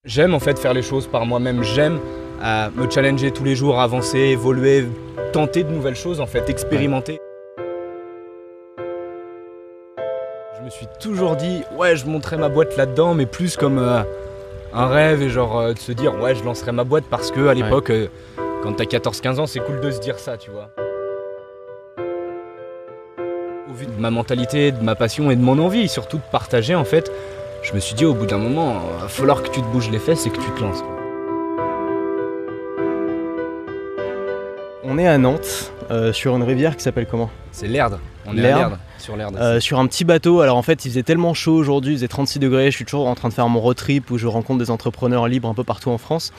J'aime en fait faire les choses par moi-même, j'aime me challenger tous les jours, avancer, évoluer, tenter de nouvelles choses en fait, expérimenter. Je me suis toujours dit, ouais je monterai ma boîte là-dedans, mais plus comme un rêve et genre de se dire, ouais je lancerai ma boîte parce que à l'époque, quand t'as 14-15 ans, c'est cool de se dire ça, tu vois. Au vu de ma mentalité, de ma passion et de mon envie, surtout de partager en fait, je me suis dit au bout d'un moment, il va falloir que tu te bouges les fesses et que tu te lances. On est à Nantes, sur une rivière qui s'appelle comment? C'est l'Erdre, on est à L'Erdre. l'Erdre, sur l'Erdre. Sur un petit bateau. Alors en fait il faisait tellement chaud aujourd'hui, il faisait 36 degrés, je suis toujours en train de faire mon road trip où je rencontre des entrepreneurs libres un peu partout en France.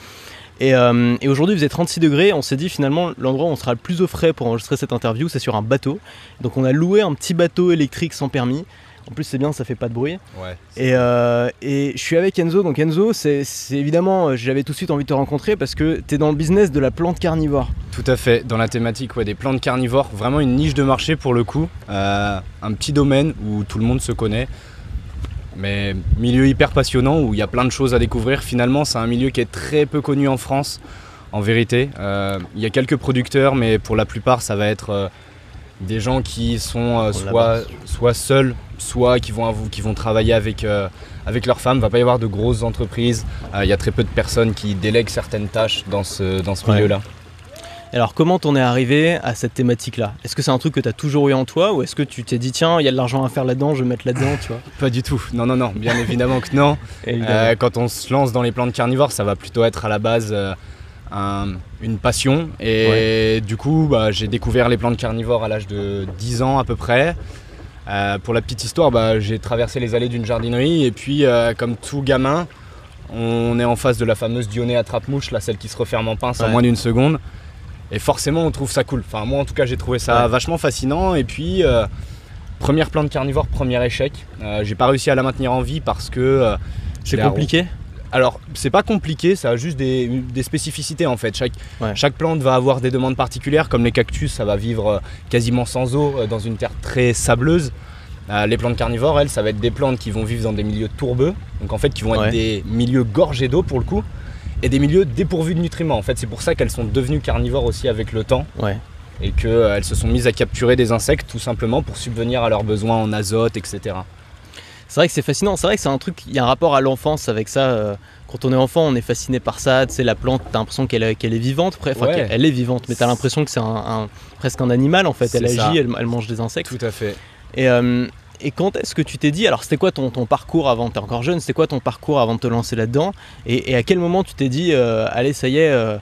Et aujourd'hui il faisait 36 degrés, on s'est dit finalement l'endroit où on sera le plus au frais pour enregistrer cette interview c'est sur un bateau. Donc on a loué un petit bateau électrique sans permis. En plus c'est bien, ça fait pas de bruit. Ouais, et je suis avec Enzo. Donc Enzo, c'est évidemment, j'avais tout de suite envie de te rencontrer parce que tu es dans le business de la plante carnivore. tout à fait, dans la thématique des plantes carnivores, vraiment une niche de marché pour le coup. Un petit domaine où tout le monde se connaît, mais milieu hyper passionnant où il y a plein de choses à découvrir. Finalement c'est un milieu qui est très peu connu en France, en vérité. Il y a quelques producteurs, mais pour la plupart ça va être des gens qui sont soit seuls, soit qui vont travailler avec leur femme. Il ne va pas y avoir de grosses entreprises. Il y a très peu de personnes qui délèguent certaines tâches dans ce milieu-là. Alors comment t'en es arrivé à cette thématique-là? Est-ce que c'est un truc que tu as toujours eu en toi ou est-ce que tu t'es dit tiens, il y a de l'argent à faire là-dedans, je vais mettre là-dedans, tu vois? Pas du tout, non, bien évidemment que non. Quand on se lance dans les plantes carnivores, ça va plutôt être à la base une passion. Et du coup, j'ai découvert les plantes carnivores à l'âge de 10 ans à peu près. Pour la petite histoire, j'ai traversé les allées d'une jardinerie et puis comme tout gamin, on est en face de la fameuse Dionée attrape-mouche, celle qui se referme en pince en moins d'une seconde. Et forcément on trouve ça cool. Enfin moi en tout cas j'ai trouvé ça vachement fascinant. Et puis première plante carnivore, premier échec. J'ai pas réussi à la maintenir en vie parce que c'est compliqué. Alors c'est pas compliqué, ça a juste des spécificités en fait. Chaque plante va avoir des demandes particulières, comme les cactus, ça va vivre quasiment sans eau dans une terre très sableuse. Les plantes carnivores, elles, ça va être des plantes qui vont vivre dans des milieux tourbeux, donc en fait qui vont être des milieux gorgés d'eau pour le coup, et des milieux dépourvus de nutriments. En fait c'est pour ça qu'elles sont devenues carnivores aussi avec le temps. Et qu'elles se sont mises à capturer des insectes tout simplement pour subvenir à leurs besoins en azote, etc. C'est vrai que c'est fascinant, c'est vrai que c'est un truc, il y a un rapport à l'enfance avec ça. Quand on est enfant, on est fasciné par ça. Tu sais, la plante, t'as l'impression qu'elle est vivante, qu'elle est vivante, mais t'as l'impression que c'est presque un animal en fait. Elle agit, elle mange des insectes. Tout à fait. Et quand est-ce que tu t'es dit, alors c'était quoi ton parcours avant, t'es encore jeune, c'était quoi ton parcours avant de te lancer là-dedans? Et à quel moment tu t'es dit, allez ça y est,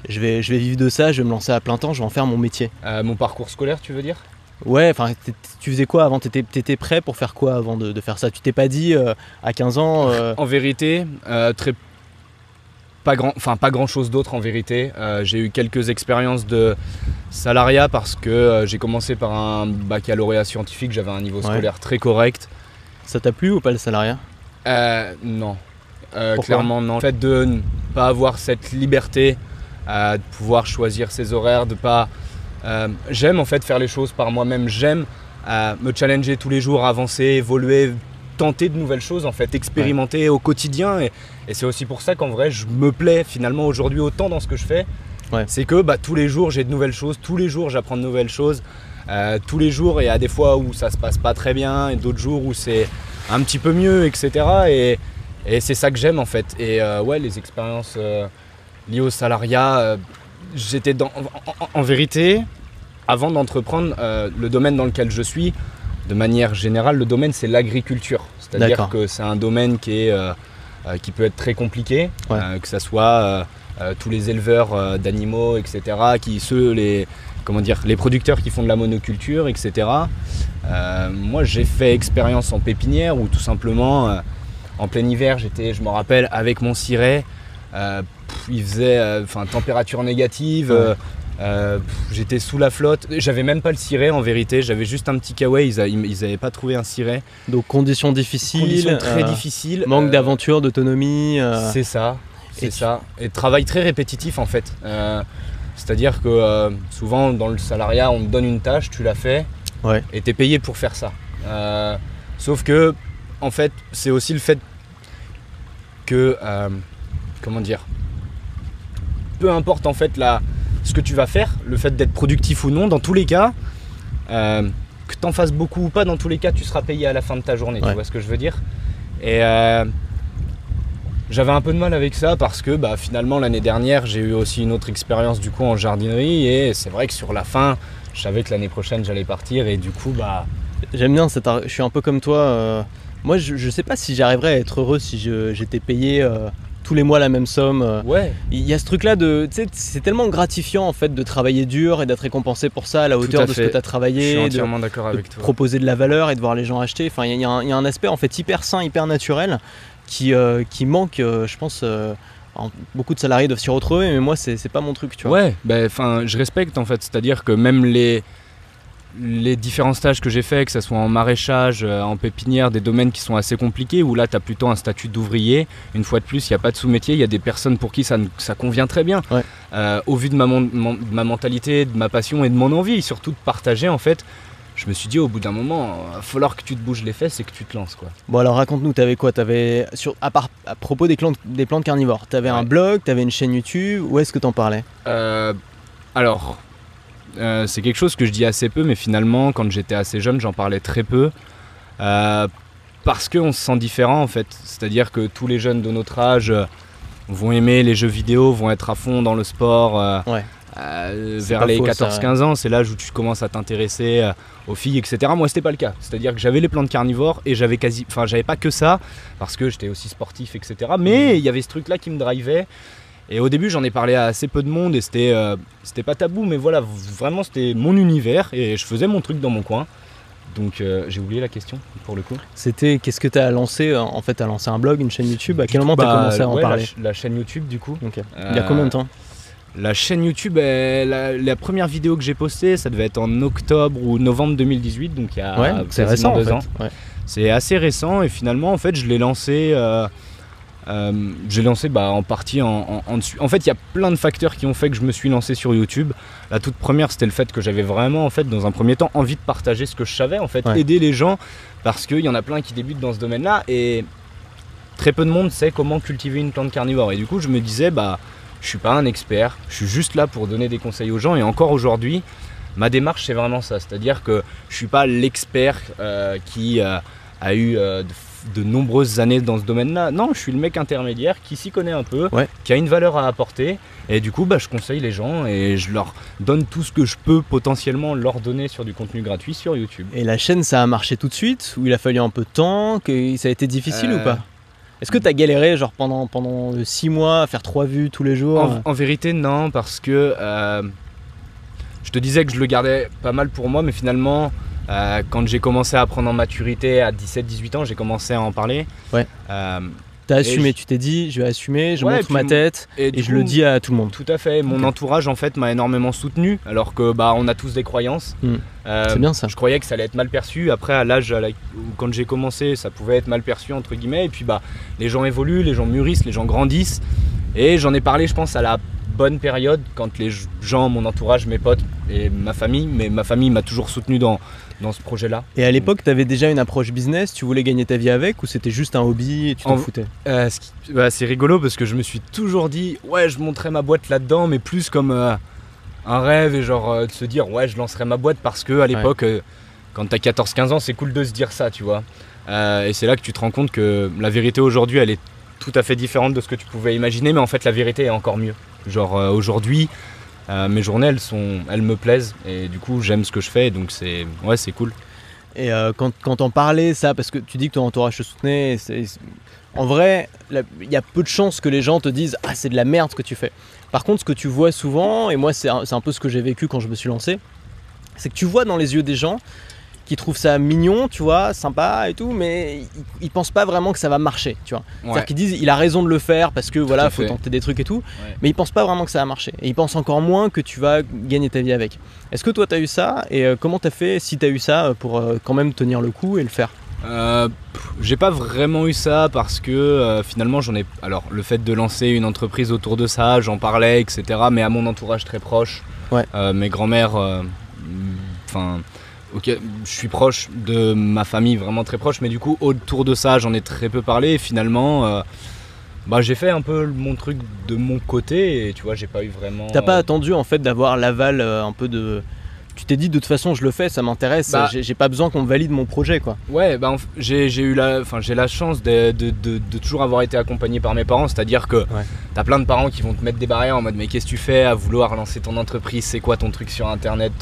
je vais vivre de ça, je vais me lancer à plein temps, je vais en faire mon métier? Mon parcours scolaire, tu veux dire? Ouais, enfin, tu faisais quoi avant? T'étais prêt pour faire quoi avant de faire ça? Tu t'es pas dit à 15 ans En vérité, pas grand chose d'autre en vérité. J'ai eu quelques expériences de salariat parce que j'ai commencé par un baccalauréat scientifique, j'avais un niveau scolaire très correct. Ça t'a plu ou pas le salariat? Non, clairement non. Le fait de ne pas avoir cette liberté, de pouvoir choisir ses horaires, de pas... j'aime en fait faire les choses par moi-même, j'aime me challenger tous les jours, avancer, évoluer, tenter de nouvelles choses en fait, expérimenter au quotidien et c'est aussi pour ça qu'en vrai je me plais finalement aujourd'hui autant dans ce que je fais. C'est que tous les jours j'ai de nouvelles choses, tous les jours j'apprends de nouvelles choses, tous les jours il y a des fois où ça se passe pas très bien et d'autres jours où c'est un petit peu mieux, etc. Et c'est ça que j'aime en fait. Et les expériences liées au salariat, j'étais en vérité, avant d'entreprendre le domaine dans lequel je suis, de manière générale, le domaine c'est l'agriculture. C'est-à-dire que c'est un domaine qui peut être très compliqué, que ce soit tous les éleveurs d'animaux, etc., les producteurs qui font de la monoculture, etc. Moi j'ai fait expérience en pépinière où tout simplement, en plein hiver, je me rappelle, avec mon ciré, il faisait température négative, j'étais sous la flotte, j'avais même pas le ciré en vérité, j'avais juste un petit kawaii, ils avaient pas trouvé un ciré. Donc conditions difficiles, conditions très difficiles, manque d'aventure, d'autonomie. C'est ça, et travail très répétitif en fait. C'est-à-dire que souvent dans le salariat on te donne une tâche, tu la fais et t'es payé pour faire ça. Sauf que en fait c'est aussi le fait que comment dire, peu importe en fait ce que tu vas faire, le fait d'être productif ou non, dans tous les cas, que t'en fasses beaucoup ou pas, dans tous les cas tu seras payé à la fin de ta journée, tu vois ce que je veux dire. Et j'avais un peu de mal avec ça parce que finalement l'année dernière j'ai eu aussi une autre expérience du coup en jardinerie, et c'est vrai que sur la fin je savais que l'année prochaine j'allais partir, et du coup j'aime bien je suis un peu comme toi, moi je sais pas si j'arriverais à être heureux si j'étais payé tous les mois la même somme. Il y a ce truc là c'est tellement gratifiant en fait de travailler dur et d'être récompensé pour ça à la hauteur de ce que tu as travaillé. Je suis entièrement d'accord avec toi. Proposer de la valeur et de voir les gens acheter. Enfin, il y a un aspect en fait hyper sain, hyper naturel qui manque, je pense. Beaucoup de salariés doivent s'y retrouver, mais moi c'est pas mon truc, tu vois. Je respecte en fait, c'est-à-dire que même les différents stages que j'ai fait, que ce soit en maraîchage, en pépinière, des domaines qui sont assez compliqués, où là tu as plutôt un statut d'ouvrier, une fois de plus il n'y a pas de sous-métier, il y a des personnes pour qui ça convient très bien, au vu de ma mentalité, de ma passion et de mon envie, surtout de partager en fait. Je me suis dit au bout d'un moment, il va falloir que tu te bouges les fesses et que tu te lances, quoi. Bon alors raconte-nous, t'avais quoi? À propos des plantes carnivores, t'avais un blog, t'avais une chaîne YouTube, où est-ce que t'en parlais? C'est quelque chose que je dis assez peu, mais finalement quand j'étais assez jeune j'en parlais très peu, parce qu'on se sent différent en fait, c'est-à-dire que tous les jeunes de notre âge vont aimer les jeux vidéo, vont être à fond dans le sport, vers les 14-15 ans, c'est l'âge où tu commences à t'intéresser aux filles, etc. Moi c'était pas le cas, c'est-à-dire que j'avais les plantes carnivores et j'avais pas que ça, parce que j'étais aussi sportif, etc. Mais il y avait ce truc là qui me drivait. Et au début j'en ai parlé à assez peu de monde et c'était pas tabou, mais voilà, vraiment c'était mon univers et je faisais mon truc dans mon coin. Donc j'ai oublié la question pour le coup. C'était qu'est-ce que tu as lancé? En fait tu as lancé un blog, une chaîne YouTube, à quel moment tu as commencé à en parler? La chaîne YouTube du coup. Okay. Il y a combien de temps? La chaîne YouTube, la première vidéo que j'ai postée, ça devait être en octobre ou novembre 2018, donc il y a c'est récent, 2 ans. C'est assez récent et finalement en fait je l'ai lancé en partie en dessus. En fait il y a plein de facteurs qui ont fait que je me suis lancé sur YouTube. La toute première c'était le fait que j'avais vraiment en fait dans un premier temps envie de partager ce que je savais, en fait aider les gens, parce qu'il y en a plein qui débutent dans ce domaine là et très peu de monde sait comment cultiver une plante carnivore, et du coup je me disais je suis pas un expert, je suis juste là pour donner des conseils aux gens, et encore aujourd'hui ma démarche c'est vraiment ça, c'est-à-dire que je suis pas l'expert qui a eu de nombreuses années dans ce domaine-là. Non, je suis le mec intermédiaire qui s'y connaît un peu, qui a une valeur à apporter, et du coup je conseille les gens et je leur donne tout ce que je peux potentiellement leur donner sur du contenu gratuit sur YouTube. Et la chaîne, ça a marché tout de suite, ou il a fallu un peu de temps, que ça a été difficile ou pas? Est-ce que tu as galéré genre pendant 6 mois à faire 3 vues tous les jours? En vérité non, parce que je te disais que je le gardais pas mal pour moi, mais finalement quand j'ai commencé à prendre en maturité à 17-18 ans, j'ai commencé à en parler. T'as assumé, tu t'es dit je vais assumer, je montre ma tête et je le dis à tout le monde. Tout à fait, mon entourage en fait m'a énormément soutenu, alors que on a tous des croyances. C'est bien ça. Je croyais que ça allait être mal perçu, après à l'âge où quand j'ai commencé ça pouvait être mal perçu entre guillemets, et puis les gens évoluent, les gens mûrissent, les gens grandissent, et j'en ai parlé je pense à la bonne période quand les gens, mon entourage, mes potes et ma famille, mais ma famille m'a toujours soutenu dans ce projet-là. Et à l'époque, tu avais déjà une approche business, tu voulais gagner ta vie avec, ou c'était juste un hobby et tu t'en foutais? C'est rigolo parce que je me suis toujours dit, je monterai ma boîte là-dedans, mais plus comme un rêve, et de se dire, je lancerai ma boîte parce que à l'époque, quand t'as 14-15 ans, c'est cool de se dire ça, tu vois. Et c'est là que tu te rends compte que la vérité aujourd'hui, elle est tout à fait différente de ce que tu pouvais imaginer, mais en fait la vérité est encore mieux. Aujourd'hui, mes journées elles me plaisent, et du coup j'aime ce que je fais, donc c'est cool. Et quand t'en parlais ça, parce que tu dis que ton entourage te soutenait, en vrai il y a peu de chances que les gens te disent c'est de la merde ce que tu fais. Par contre ce que tu vois souvent, et moi c'est un peu ce que j'ai vécu quand je me suis lancé, c'est que tu vois dans les yeux des gens qui trouvent ça mignon, tu vois, sympa et tout, mais ils pensent pas vraiment que ça va marcher, tu vois. C'est-à-dire qu'ils disent il a raison de le faire parce que voilà, faut tenter des trucs et tout, mais ils pensent pas vraiment que ça va marcher. Et ils pensent encore moins que tu vas gagner ta vie avec. Est-ce que toi t'as eu ça, et comment t'as fait si t'as eu ça pour quand même tenir le coup et le faire? J'ai pas vraiment eu ça parce que finalement alors le fait de lancer une entreprise autour de ça, j'en parlais, etc., mais à mon entourage très proche, mes grands-mères, je suis proche de ma famille, vraiment très proche, mais du coup autour de ça j'en ai très peu parlé, et finalement Bah, j'ai fait un peu mon truc de mon côté et tu vois, j'ai pas eu vraiment. T'as pas attendu en fait d'avoir l'aval un peu de. Tu t'es dit de toute façon je le fais, ça m'intéresse, j'ai pas besoin qu'on me valide mon projet quoi. Ouais, bah j'ai la chance de toujours avoir été accompagné par mes parents, c'est-à-dire que t'as plein de parents qui vont te mettre des barrières en mode mais qu'est-ce que tu fais à vouloir lancer ton entreprise, c'est quoi ton truc sur internet,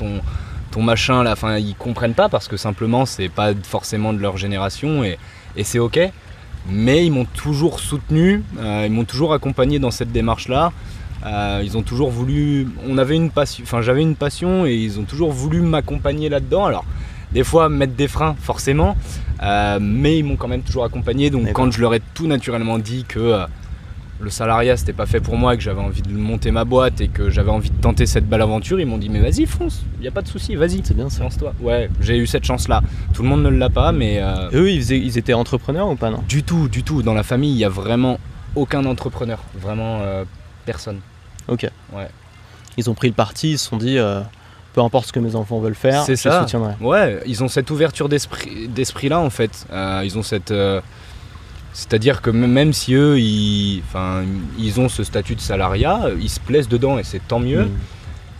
ton machin là, enfin ils comprennent pas parce que simplement c'est pas forcément de leur génération et c'est ok, mais ils m'ont toujours soutenu, ils m'ont toujours accompagné dans cette démarche là. Ils ont toujours voulu, j'avais une passion et ils ont toujours voulu m'accompagner là-dedans. Alors des fois mettre des freins forcément, mais ils m'ont quand même toujours accompagné. Donc quand je leur ai tout naturellement dit que le salariat c'était pas fait pour moi, que j'avais envie de monter ma boîte et que j'avais envie de tenter cette belle aventure, ils m'ont dit mais vas-y fonce, y a pas de souci, vas-y, c'est bien ça. Lance-toi. Ouais, j'ai eu cette chance là. Tout le monde ne l'a pas, mais eux ils étaient entrepreneurs ou pas? Non, du tout. Dans la famille il y a vraiment aucun entrepreneur, vraiment personne. Ok. Ouais. Ils ont pris le parti, ils se sont dit peu importe ce que mes enfants veulent faire, c'est je les soutiendrai. Ouais, ils ont cette ouverture d'esprit là en fait. Ils ont cette, c'est-à-dire que même si eux ils ont ce statut de salariat, ils se plaisent dedans et c'est tant mieux.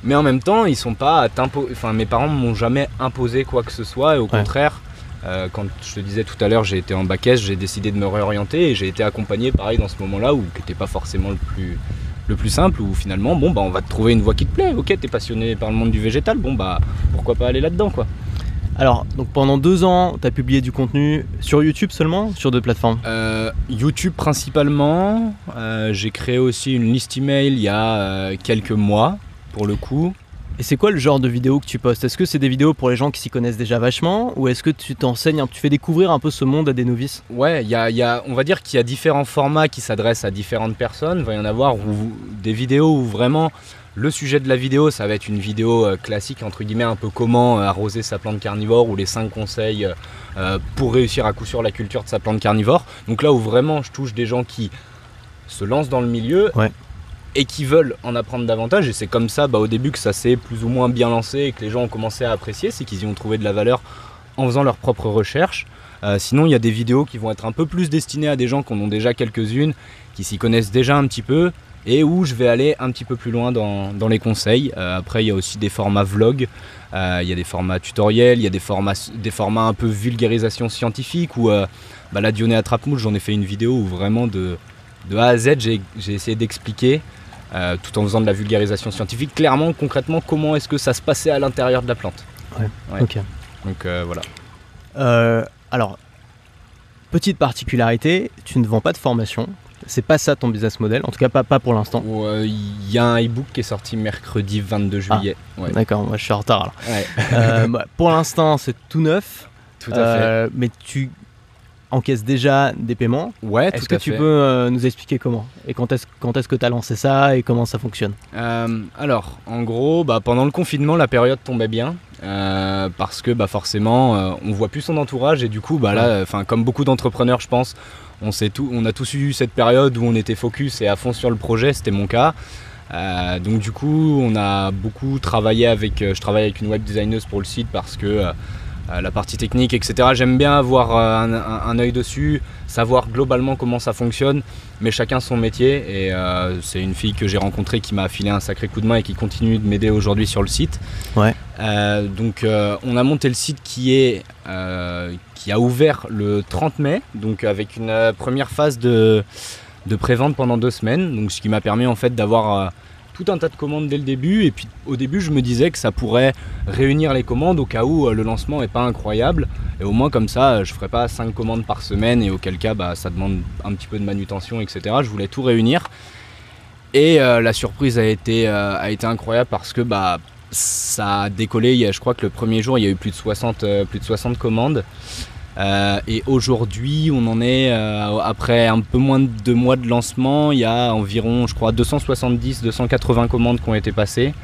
Mais en même temps, ils sont pas mes parents m'ont jamais imposé quoi que ce soit et au contraire. Quand je te disais tout à l'heure, j'ai été en bac S, j'ai décidé de me réorienter et j'ai été accompagné pareil dans ce moment-là qui n'était pas forcément le plus simple, où finalement on va te trouver une voie qui te plaît. Ok, t'es passionné par le monde du végétal, pourquoi pas aller là-dedans quoi. Alors donc pendant 2 ans t'as publié du contenu sur YouTube seulement, sur d'autres plateformes? YouTube principalement, j'ai créé aussi une liste email il y a quelques mois pour le coup. Et c'est quoi le genre de vidéos que tu postes? Est-ce que c'est des vidéos pour les gens qui s'y connaissent déjà vachement, ou est-ce que tu t'enseignes, tu fais découvrir un peu ce monde à des novices? Ouais, on va dire qu'il y a différents formats qui s'adressent à différentes personnes. Il va y en avoir des vidéos où vraiment le sujet de la vidéo, ça va être une vidéo classique, entre guillemets, un peu comment arroser sa plante carnivore ou les 5 conseils pour réussir à coup sûr la culture de sa plante carnivore. Donc là où vraiment je touche des gens qui se lancent dans le milieu. Ouais. Et qui veulent en apprendre davantage, et c'est comme ça au début que ça s'est plus ou moins bien lancé et que les gens ont commencé à apprécier, c'est qu'ils y ont trouvé de la valeur en faisant leurs propres recherches. Sinon il y a des vidéos qui vont être un peu plus destinées à des gens qui en ont déjà quelques-unes, qui s'y connaissent déjà un petit peu, et où je vais aller un petit peu plus loin dans les conseils. Après il y a aussi des formats vlog, il y a des formats tutoriels, il y a des formats un peu vulgarisation scientifique, où la Dionée attrape-mouche, j'en ai fait une vidéo où vraiment de A à Z j'ai essayé d'expliquer, tout en faisant de la vulgarisation scientifique, clairement, concrètement, comment est-ce que ça se passait à l'intérieur de la plante. Ouais. Ok. Donc voilà. Alors, petite particularité, tu ne vends pas de formation. C'est pas ça ton business model, en tout cas pas pour l'instant. Il y a un e-book qui est sorti mercredi 22 juillet. Ouais. D'accord, moi je suis en retard alors. Ouais. Pour l'instant c'est tout neuf. Tout à fait. Mais tu encaisses déjà des paiements. Ouais, est-ce que tu peux nous expliquer comment? Et quand est-ce que tu as lancé ça et comment ça fonctionne? Alors, en gros, pendant le confinement, la période tombait bien. Parce que forcément, on voit plus son entourage et du coup, là, comme beaucoup d'entrepreneurs, je pense, on a tous eu cette période où on était focus et à fond sur le projet, c'était mon cas. Donc du coup, on a beaucoup travaillé je travaille avec une web designeuse pour le site parce que la partie technique, etc. J'aime bien avoir un œil dessus, savoir globalement comment ça fonctionne, mais chacun son métier. Et c'est une fille que j'ai rencontrée qui m'a filé un sacré coup de main et qui continue de m'aider aujourd'hui sur le site. Ouais. Donc on a monté le site qui a ouvert le 30 mai, donc avec une première phase de pré-vente pendant 2 semaines, donc ce qui m'a permis en fait d'avoir tout un tas de commandes dès le début. Et puis au début je me disais que ça pourrait réunir les commandes au cas où le lancement n'est pas incroyable, et au moins comme ça je ferais pas 5 commandes par semaine et auquel cas ça demande un petit peu de manutention, etc. Je voulais tout réunir et la surprise a été incroyable parce que ça a décollé. Je crois que le premier jour il y a eu plus de 60 commandes. Et aujourd'hui on en est après un peu moins de 2 mois de lancement, il y a environ je crois 270-280 commandes qui ont été passées,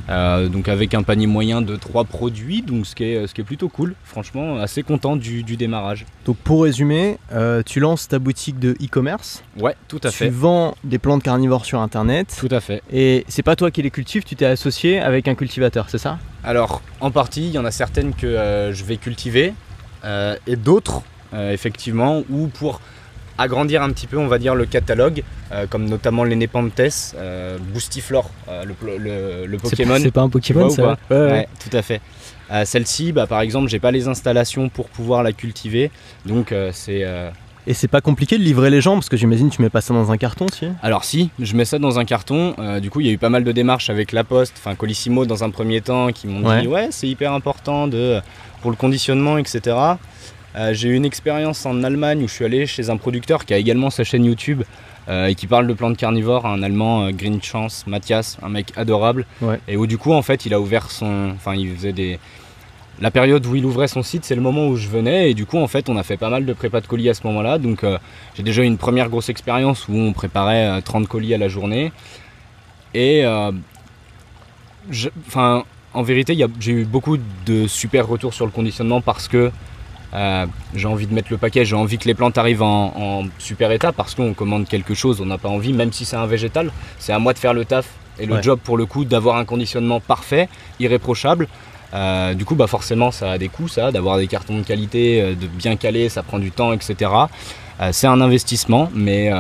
donc avec un panier moyen de 3 produits, donc ce qui est plutôt cool, franchement assez content du démarrage. Donc pour résumer, tu lances ta boutique de e-commerce. Ouais, tout à fait. Tu vends des plantes carnivores sur internet. Tout à fait. Et c'est pas toi qui les cultives, tu t'es associé avec un cultivateur, c'est ça? Alors en partie, il y en a certaines que je vais cultiver. Et d'autres effectivement où pour agrandir un petit peu, on va dire, le catalogue, comme notamment les Nepenthes, Boostiflor, le Pokémon. C'est pas un Pokémon, ça? Ouais, tout à fait. Celle-ci, par exemple, j'ai pas les installations pour pouvoir la cultiver, donc c'est... Et c'est pas compliqué de livrer les gens, parce que j'imagine tu mets pas ça dans un carton, si? Alors si, je mets ça dans un carton. Du coup, il y a eu pas mal de démarches avec La Poste, enfin Colissimo dans un premier temps, qui m'ont dit ouais, c'est hyper important pour le conditionnement, etc. J'ai eu une expérience en Allemagne où je suis allé chez un producteur qui a également sa chaîne YouTube et qui parle de plantes carnivores, un Allemand, Green Chance, Mathias, un mec adorable. Et où du coup, en fait, il a ouvert il faisait la période où il ouvrait son site, c'est le moment où je venais, et du coup en fait on a fait pas mal de prépa de colis à ce moment-là, donc j'ai déjà eu une première grosse expérience où on préparait 30 colis à la journée, et en vérité j'ai eu beaucoup de super retours sur le conditionnement parce que j'ai envie de mettre le paquet, j'ai envie que les plantes arrivent en super état, parce qu'on commande quelque chose, on n'a pas envie, même si c'est un végétal, c'est à moi de faire le taf et le job pour le coup d'avoir un conditionnement parfait, irréprochable. Du coup forcément ça a des coûts, d'avoir des cartons de qualité, de bien caler, ça prend du temps, etc. C'est un investissement, mais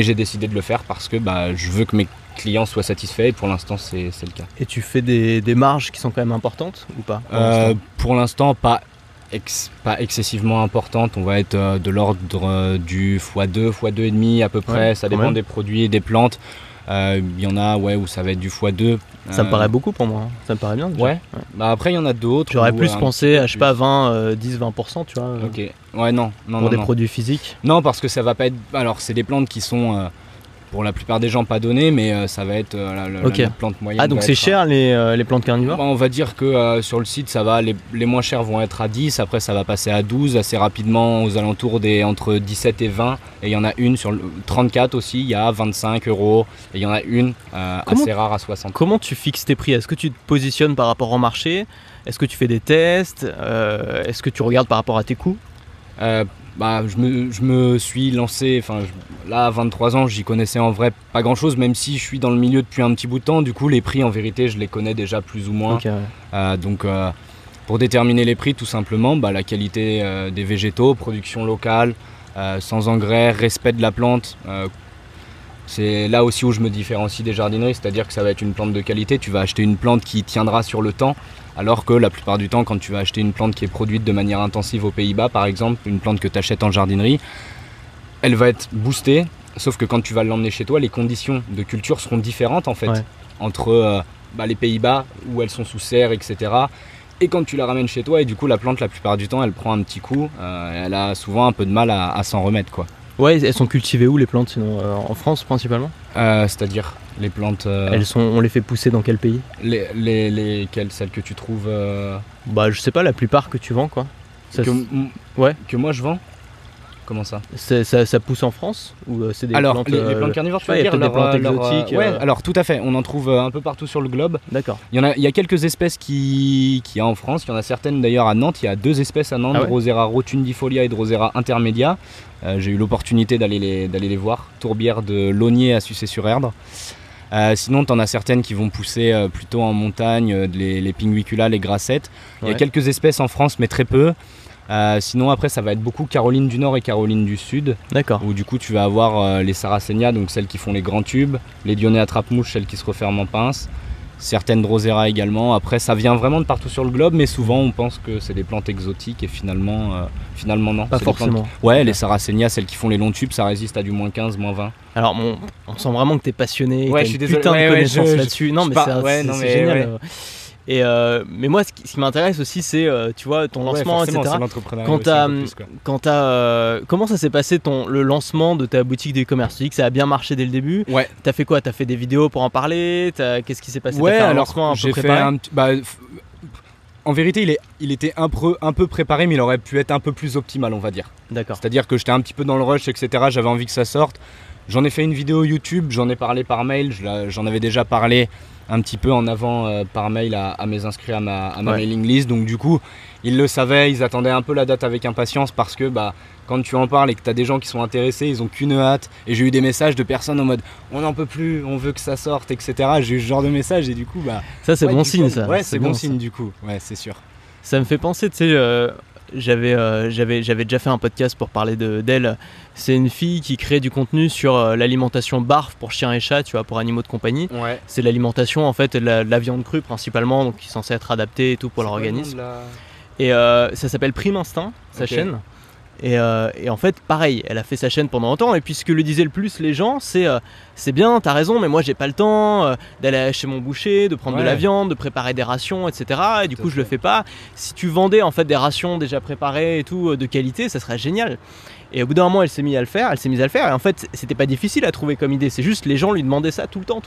j'ai décidé de le faire parce que je veux que mes clients soient satisfaits, et pour l'instant c'est le cas. Et tu fais des marges qui sont quand même importantes ou pas pour l'instant pas excessivement importantes, on va être de l'ordre du x2, x2,5 à peu près, ça dépend des produits et des plantes. Il y en a où ça va être du x2. Ça me paraît beaucoup pour moi, ça me paraît bien déjà. Après il y en a d'autres. J'aurais plus pensé à 10-20%, tu vois. Ok. Ouais, non. Pour des produits physiques. Non, parce que ça va pas être. Alors c'est des plantes qui sont pour la plupart des gens pas données, mais ça va être la plante moyenne. Ah, donc c'est cher les plantes carnivores? On va dire que sur le site, ça va, les moins chers vont être à 10, après ça va passer à 12 assez rapidement, aux alentours entre 17 et 20. Et il y en a une sur le 34 aussi, il y a 25 €. Et il y en a une assez rare à 60. Comment tu fixes tes prix? Est-ce que tu te positionnes par rapport au marché? Est-ce que tu fais des tests? Est-ce que tu regardes par rapport à tes coûts? Je me suis lancé, là à 23 ans, j'y connaissais en vrai pas grand chose, même si je suis dans le milieu depuis un petit bout de temps. Du coup les prix en vérité je les connais déjà plus ou moins. Donc pour déterminer les prix tout simplement, la qualité des végétaux, production locale, sans engrais, respect de la plante. C'est là aussi où je me différencie des jardineries, c'est-à-dire que ça va être une plante de qualité, tu vas acheter une plante qui tiendra sur le temps, alors que la plupart du temps quand tu vas acheter une plante qui est produite de manière intensive aux Pays-Bas par exemple, une plante que tu achètes en jardinerie, elle va être boostée, sauf que quand tu vas l'emmener chez toi, les conditions de culture seront différentes en fait, entre les Pays-Bas où elles sont sous serre, etc. Et quand tu la ramènes chez toi, et du coup la plante la plupart du temps elle prend un petit coup, elle a souvent un peu de mal à s'en remettre quoi. Ouais, elles sont cultivées où les plantes sinon en France principalement? C'est-à-dire les plantes. On les fait pousser dans quel pays? Celles que tu trouves. Je sais pas, la plupart que tu vends quoi. Que moi je vends. Comment ça? Ça pousse en France ou c'est des plantes, les plantes carnivores, tu veux dire des plantes exotiques. Alors tout à fait, on en trouve un peu partout sur le globe. D'accord. Il y a quelques espèces qu'il y a en France, il y en a certaines d'ailleurs à Nantes, il y a 2 espèces à Nantes, Drosera rotundifolia et Drosera intermedia. J'ai eu l'opportunité d'aller les voir, tourbière de Launier à Sucé-sur-Erdre. Sinon, tu en as certaines qui vont pousser plutôt en montagne, les pinguicula, les grassettes. Il y a quelques espèces en France, mais très peu. Sinon après ça va être beaucoup Caroline du Nord et Caroline du Sud. D'accord. Où du coup tu vas avoir les Sarracenia, donc celles qui font les grands tubes, les Dionée à trappe-mouche, celles qui se referment en pince, certaines Drosera également. Après ça vient vraiment de partout sur le globe, mais souvent on pense que c'est des plantes exotiques et finalement non. Pas forcément. Les Sarracenia, celles qui font les longs tubes, ça résiste à du -15, -20. Alors on sent vraiment que t'es passionné, je suis désolé. Putain de connaissances là-dessus. Non mais c'est génial. Et mais moi, ce qui m'intéresse aussi, c'est tu vois ton lancement, etc. Comment ça s'est passé le lancement de ta boutique d'e-commerce? Tu dis que ça a bien marché dès le début. Ouais. T'as fait quoi? T'as fait des vidéos pour en parler? Qu'est-ce qui s'est passé? Ouais, t'as fait un alors lancement un j'ai peu préparé? En vérité, il était un peu préparé, mais il aurait pu être un peu plus optimal, on va dire. D'accord. C'est-à-dire que j'étais un petit peu dans le rush, etc. J'avais envie que ça sorte. J'en ai fait une vidéo YouTube, j'en ai parlé par mail, j'en avais déjà parlé un petit peu en avant par mail à mes inscrits à ma mailing list. Donc du coup, ils le savaient, ils attendaient un peu la date avec impatience parce que quand tu en parles et que tu as des gens qui sont intéressés, ils ont qu'une hâte. Et j'ai eu des messages de personnes en mode on n'en peut plus, on veut que ça sorte, etc. J'ai eu ce genre de messages et du coup ça c'est bon signe ça. Ouais, c'est bon signe du coup, ouais c'est sûr. Ça me fait penser, tu sais, j'avais déjà fait un podcast pour parler d'elle. C'est une fille qui crée du contenu sur l'alimentation barf pour chiens et chats, tu vois, pour animaux de compagnie. Ouais. C'est l'alimentation en fait, de la viande crue principalement, donc qui est censée être adaptée et tout pour leur organisme. Et ça s'appelle Prime Instinct, sa chaîne. Et en fait, pareil, elle a fait sa chaîne pendant longtemps. Et puis ce que lui disaient le plus les gens, c'est bien, t'as raison, mais moi j'ai pas le temps d'aller chez mon boucher, de prendre de la viande, de préparer des rations, etc. Et du coup, je le fais pas. Si tu vendais en fait des rations déjà préparées et tout de qualité, ça serait génial. Et au bout d'un moment, elle s'est mise à le faire. Et en fait, c'était pas difficile à trouver comme idée. C'est juste les gens lui demandaient ça tout le temps.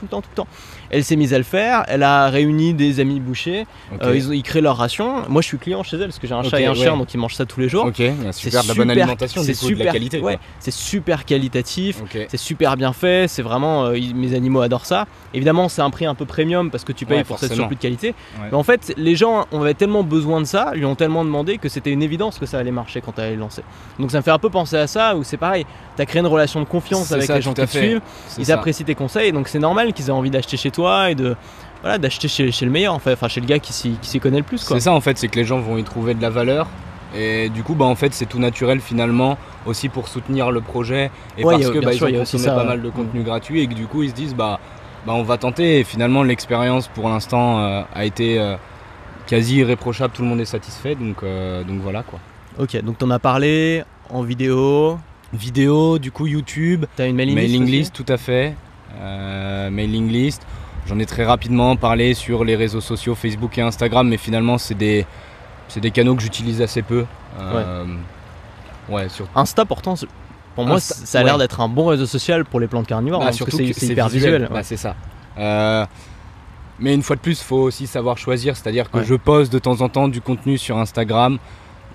Elle s'est mise à le faire. Elle a réuni des amis bouchers. Ils créent leurs rations. Moi, je suis client chez elle parce que j'ai un chat et un chien, donc ils mangent ça tous les jours. Ok, super, de la bonne alimentation, du coup, de la qualité. Ouais, c'est super qualitatif. C'est super bien fait. C'est vraiment, mes animaux adorent ça. Évidemment, c'est un prix un peu premium parce que tu payes pour cette surplus de qualité. Mais en fait, les gens avaient tellement besoin de ça, lui ont tellement demandé que c'était une évidence que ça allait marcher quand elle allait lancer. Donc ça me fait un peu penser à ça, où c'est pareil, tu as créé une relation de confiance avec les gens qui te suivent, ils apprécient tes conseils, donc c'est normal qu'ils aient envie d'acheter chez toi et d'acheter chez le meilleur, en fait, enfin chez le gars qui s'y connaît le plus, quoi. C'est ça en fait, c'est que les gens vont y trouver de la valeur. Et du coup, en fait, c'est tout naturel finalement aussi pour soutenir le projet et parce que ils ont consommé pas mal de contenu gratuit et que du coup ils se disent on va tenter. Et finalement, l'expérience pour l'instant a été quasi irréprochable, tout le monde est satisfait, donc voilà quoi. Ok, donc t'en as parlé en vidéo, du coup YouTube. T'as une mailing list, tout à fait. Mailing list. J'en ai très rapidement parlé sur les réseaux sociaux Facebook et Instagram, mais finalement c'est des canaux que j'utilise assez peu. Sur Insta pourtant, pour moi ça a l'air d'être un bon réseau social pour les plantes carnivores, parce que c'est hyper visuel. C'est ça. Mais une fois de plus, il faut aussi savoir choisir, c'est-à-dire que je poste de temps en temps du contenu sur Instagram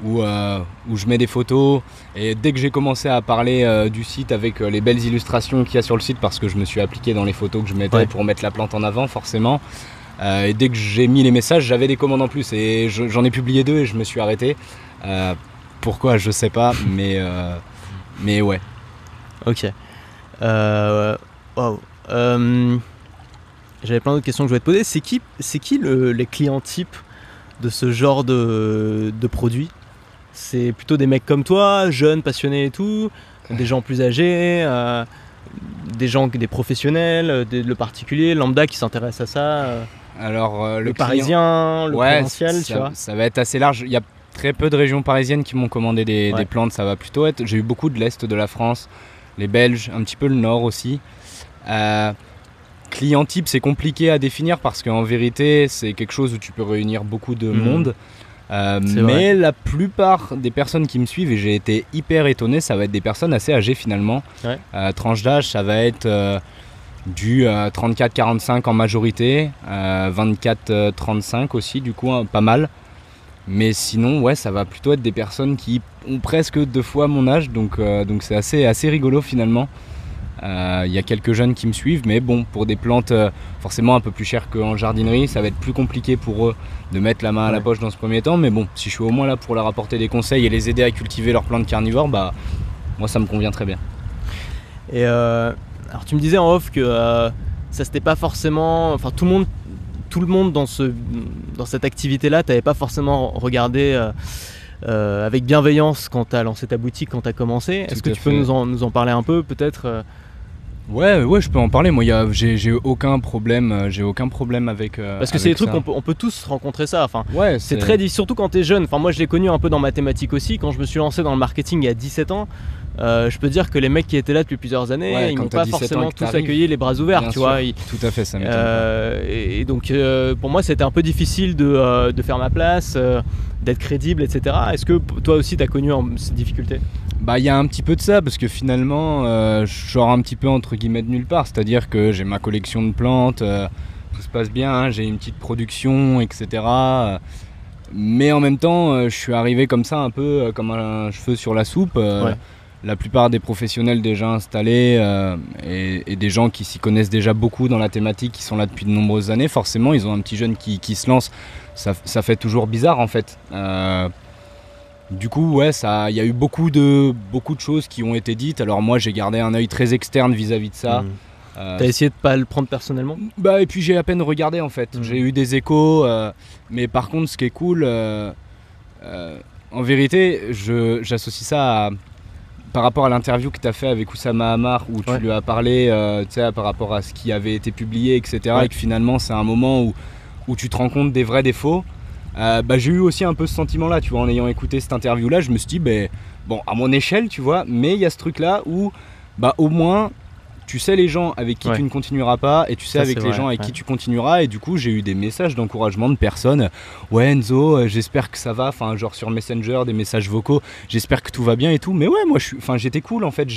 où je mets des photos, et dès que j'ai commencé à parler du site avec les belles illustrations qu'il y a sur le site, parce que je me suis appliqué dans les photos que je mettais pour mettre la plante en avant forcément, et dès que j'ai mis les messages, j'avais des commandes en plus, et j'en ai publié 2 et je me suis arrêté. Pourquoi, je sais pas, mais ouais. Ok. Wow. J'avais plein d'autres questions que je voulais te poser. C'est qui les clients types de ce genre de produits? C'est plutôt des mecs comme toi, jeunes, passionnés et tout, des gens plus âgés, des professionnels, le particulier, lambda qui s'intéresse à ça. Alors le parisien, le provincial, tu vois. Ça va être assez large. Il y a très peu de régions parisiennes qui m'ont commandé des plantes. Ça va plutôt être. J'ai eu beaucoup de l'est de la France, les Belges, un petit peu le nord aussi. Client type, c'est compliqué à définir parce qu'en vérité, c'est quelque chose où tu peux réunir beaucoup de monde. Mais la plupart des personnes qui me suivent, et j'ai été hyper étonné, ça va être des personnes assez âgées finalement. Tranche d'âge, ça va être du 34-45 en majorité, 24-35 aussi, du coup, pas mal. Mais sinon, ça va plutôt être des personnes qui ont presque 2 fois mon âge, donc c'est assez rigolo finalement. Il y a quelques jeunes qui me suivent, mais bon, pour des plantes forcément un peu plus chères qu'en jardinerie, ça va être plus compliqué pour eux de mettre la main à la poche dans ce premier temps. Mais bon, si je suis au moins là pour leur apporter des conseils et les aider à cultiver leurs plantes carnivores, moi ça me convient très bien. Et alors tu me disais en off que ça c'était pas forcément, enfin tout le monde dans cette activité-là, t'avais pas forcément regardé avec bienveillance quand tu as lancé ta boutique, quand tu as commencé. Est-ce que tu peux nous en parler un peu peut-être? Ouais, je peux en parler. Moi, j'ai aucun problème avec. Parce que c'est des trucs on peut tous rencontrer ça. Enfin, c'est très difficile, surtout quand tu es jeune. Enfin, moi, je l'ai connu un peu dans ma thématique aussi. Quand je me suis lancé dans le marketing il y a 17 ans, je peux dire que les mecs qui étaient là depuis plusieurs années, ils n'ont pas forcément tous accueilli les bras ouverts. Tu vois, tout à fait, ça m'étonne. Et donc, pour moi, c'était un peu difficile de faire ma place, d'être crédible, etc. Est-ce que toi aussi, tu as connu ces difficultés? Il y a un petit peu de ça, parce que finalement je sors un petit peu entre guillemets de nulle part, c'est-à-dire que j'ai ma collection de plantes, tout se passe bien, j'ai une petite production, etc. Mais en même temps je suis arrivé comme ça, un peu comme un cheveu sur la soupe. La plupart des professionnels déjà installés et des gens qui s'y connaissent déjà beaucoup dans la thématique, qui sont là depuis de nombreuses années, forcément ils ont un petit jeune qui se lance, ça fait toujours bizarre en fait. Du coup, il y a eu beaucoup de choses qui ont été dites. Alors moi, j'ai gardé un œil très externe vis-à-vis de ça. T'as essayé de pas le prendre personnellement? Et puis j'ai à peine regardé en fait. J'ai eu des échos, mais par contre, ce qui est cool, En vérité, j'associe ça par rapport à l'interview que tu as fait avec Oussama Hamar, où tu lui as parlé par rapport à ce qui avait été publié, etc. Et que finalement, c'est un moment où tu te rends compte des vrais défauts. J'ai eu aussi un peu ce sentiment-là, tu vois, en ayant écouté cette interview-là, je me suis dit, bon, à mon échelle, tu vois, mais il y a ce truc-là où, au moins, tu sais les gens avec qui tu ne continueras pas et tu sais avec les gens avec qui tu continueras. Et du coup, j'ai eu des messages d'encouragement de personnes. Ouais, Enzo, j'espère que ça va. Enfin, genre sur Messenger, des messages vocaux. J'espère que tout va bien et tout. Mais ouais, moi, j'étais cool en fait.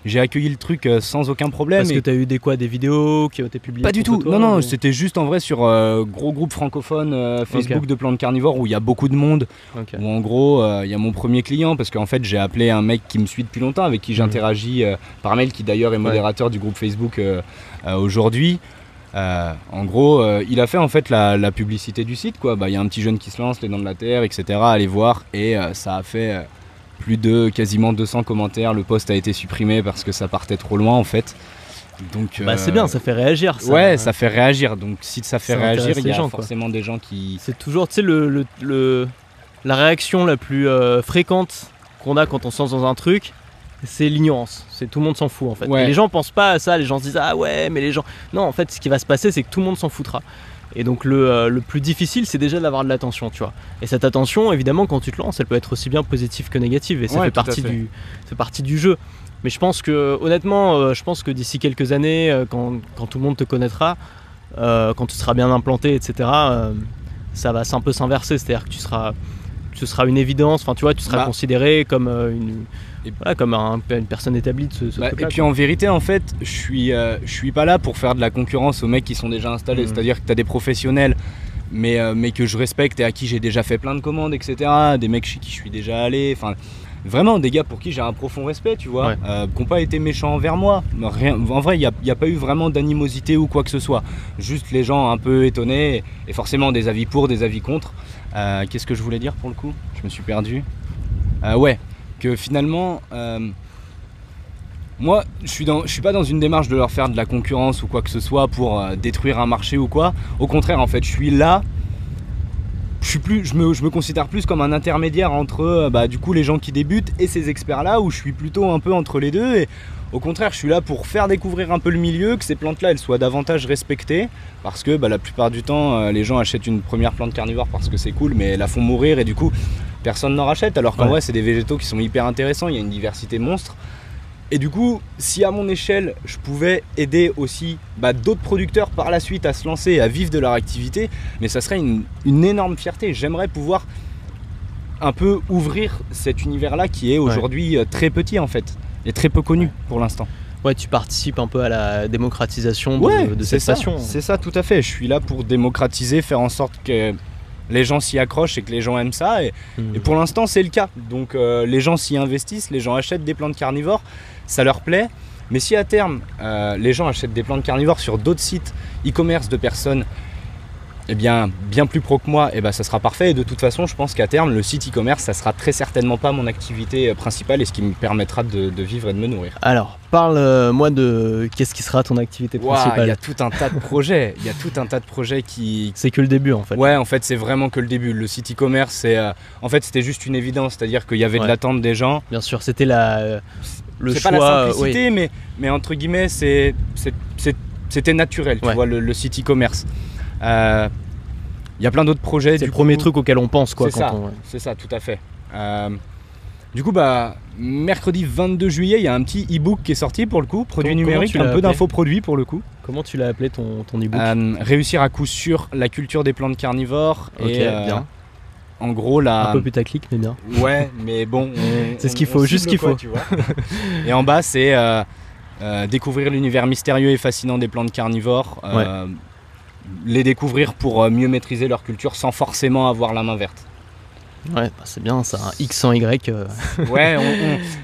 J'ai accueilli le truc sans aucun problème. Parce que tu as eu des vidéos qui ont été publiées? Pas du tout. Non, c'était juste en vrai sur gros groupe francophone Facebook de plantes carnivores où il y a beaucoup de monde. Où en gros, il y a mon premier client parce qu'en fait, j'ai appelé un mec qui me suit depuis longtemps, avec qui j'interagis par mail, qui d'ailleurs est modérateur du groupe Facebook aujourd'hui. En gros, il a fait en fait la publicité du site, quoi. Y a un petit jeune qui se lance, les dents de la terre, etc. Allez voir, et ça a fait plus de quasiment 200 commentaires. Le post a été supprimé parce que ça partait trop loin en fait. Donc, c'est bien, ça fait réagir. Ça. Ouais, ça fait réagir. Donc si ça fait réagir, il y a forcément des gens qui... C'est toujours, tu sais, la réaction la plus fréquente qu'on a quand on se lance dans un truc, c'est l'ignorance. C'est tout le monde s'en fout en fait. Et les gens pensent pas à ça, les gens se disent ah ouais mais les gens... Non, en fait ce qui va se passer c'est que tout le monde s'en foutra. Et donc le plus difficile c'est déjà d'avoir de l'attention, tu vois. Et cette attention évidemment quand tu te lances elle peut être aussi bien positive que négative et ça fait partie du jeu. Mais je pense que honnêtement, d'ici quelques années quand tout le monde te connaîtra, quand tu seras bien implanté etc, ça va un peu s'inverser. C'est-à-dire que ce sera une évidence, enfin tu vois, tu seras considéré comme une personne établie de ce truc-là. Et puis en vérité en fait je suis pas là pour faire de la concurrence aux mecs qui sont déjà installés. C'est-à-dire que tu as des professionnels mais que je respecte et à qui j'ai déjà fait plein de commandes, etc. Des mecs chez qui je suis déjà allé, enfin vraiment des gars pour qui j'ai un profond respect, tu vois, qui n'ont pas été méchants envers moi. En vrai, il n'y a pas eu vraiment d'animosité ou quoi que ce soit. Juste les gens un peu étonnés et forcément des avis pour, des avis contre. Qu'est-ce que je voulais dire pour le coup ? Je me suis perdu. Que finalement, moi, je suis pas dans une démarche de leur faire de la concurrence ou quoi que ce soit pour détruire un marché ou quoi. Au contraire, en fait, je suis là. Je me considère plus comme un intermédiaire entre du coup les gens qui débutent et ces experts là, où je suis plutôt un peu entre les deux. Et au contraire je suis là pour faire découvrir un peu le milieu, que ces plantes là elles soient davantage respectées, parce que la plupart du temps les gens achètent une première plante carnivore parce que c'est cool, mais la font mourir et du coup personne n'en rachète, alors qu'en vrai c'est des végétaux qui sont hyper intéressants, il y a une diversité monstre. Et du coup, si à mon échelle, je pouvais aider aussi d'autres producteurs par la suite à se lancer et à vivre de leur activité, mais ça serait une énorme fierté. J'aimerais pouvoir un peu ouvrir cet univers-là qui est aujourd'hui très petit en fait, et très peu connu pour l'instant. Ouais, tu participes un peu à la démocratisation de cette passion. C'est ça, tout à fait. Je suis là pour démocratiser, faire en sorte que les gens s'y accrochent et que les gens aiment ça. Et pour l'instant, c'est le cas. Donc les gens s'y investissent, les gens achètent des plantes carnivores, ça leur plaît. Mais si à terme, les gens achètent des plantes carnivores sur d'autres sites e-commerce de personnes bien plus pro que moi, ça sera parfait. Et de toute façon, je pense qu'à terme, le site e-commerce, ça sera très certainement pas mon activité principale et ce qui me permettra de vivre et de me nourrir. Alors, parle-moi de qu'est-ce qui sera ton activité principale. Il y a tout un tas de projets. Il y a tout un tas de projets qui... C'est que le début en fait. Ouais, en fait, c'est vraiment que le début. Le site e-commerce, en fait, c'était juste une évidence. C'est-à-dire qu'il y avait de l'attente des gens. Bien sûr, c'était le choix. C'est pas la simplicité, mais entre guillemets, c'était naturel, tu vois, le site e-commerce. Il y a plein d'autres projets. C'est le premier truc auquel on pense, quoi. C'est ça, tout à fait. Du coup, mercredi 22 juillet, il y a un petit e-book qui est sorti pour le coup, produit numérique, un peu d'infoproduits pour le coup. Comment tu l'as appelé ton e-book ? Réussir à coup sur la culture des plantes carnivores. Ok, bien. En gros, un peu putaclic, mais bien. Ouais, mais bon. C'est ce qu'il faut, juste ce qu'il faut. Tu vois. Et en bas, c'est découvrir l'univers mystérieux et fascinant des plantes carnivores. Les découvrir pour mieux maîtriser leur culture sans forcément avoir la main verte. Ouais, c'est bien ça, un X sans Y. Ouais,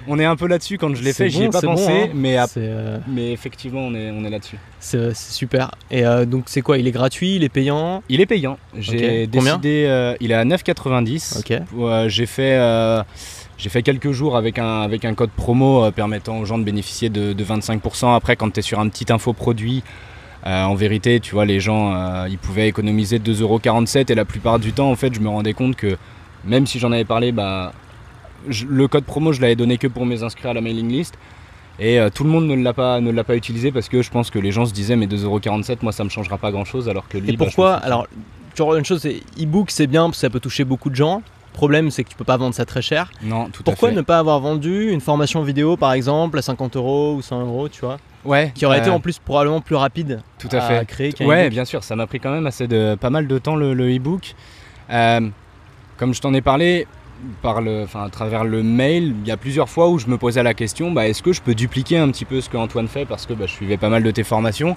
on est un peu là-dessus. Quand je l'ai fait, j'y ai pas pensé, bon, hein. mais effectivement, on est là-dessus. C'est super. Et donc, c'est quoi ? Il est gratuit ? Il est payant ? Il est payant. J'ai décidé. Il est à 9,90. Okay. J'ai fait quelques jours avec un code promo permettant aux gens de bénéficier de 25%. Après, quand tu es sur un petit infoproduit, en vérité, tu vois, les gens ils pouvaient économiser 2,47 € et la plupart du temps, en fait, je me rendais compte que même si j'en avais parlé, le code promo, je l'avais donné que pour mes inscrits à la mailing list. Et tout le monde ne l'a pas utilisé parce que je pense que les gens se disaient mais 2,47 €, moi ça me changera pas grand chose, alors que lui... Et pourquoi alors, tu vois, une chose, c'est e-book, c'est bien parce que ça peut toucher beaucoup de gens. Le problème, c'est que tu peux pas vendre ça très cher. Non, tout à fait. Pourquoi ne pas avoir vendu une formation vidéo, par exemple, à 50 € ou 100 €, tu vois, ouais, qui aurait été en plus probablement plus rapide tout à fait. Créer qu'un ouais, e-book. bien sûr, ça m'a pris quand même pas mal de temps le e-book. Comme je t'en ai parlé, à travers le mail, il y a plusieurs fois où je me posais la question, est-ce que je peux dupliquer un petit peu ce que Antoine fait, parce que je suivais pas mal de tes formations,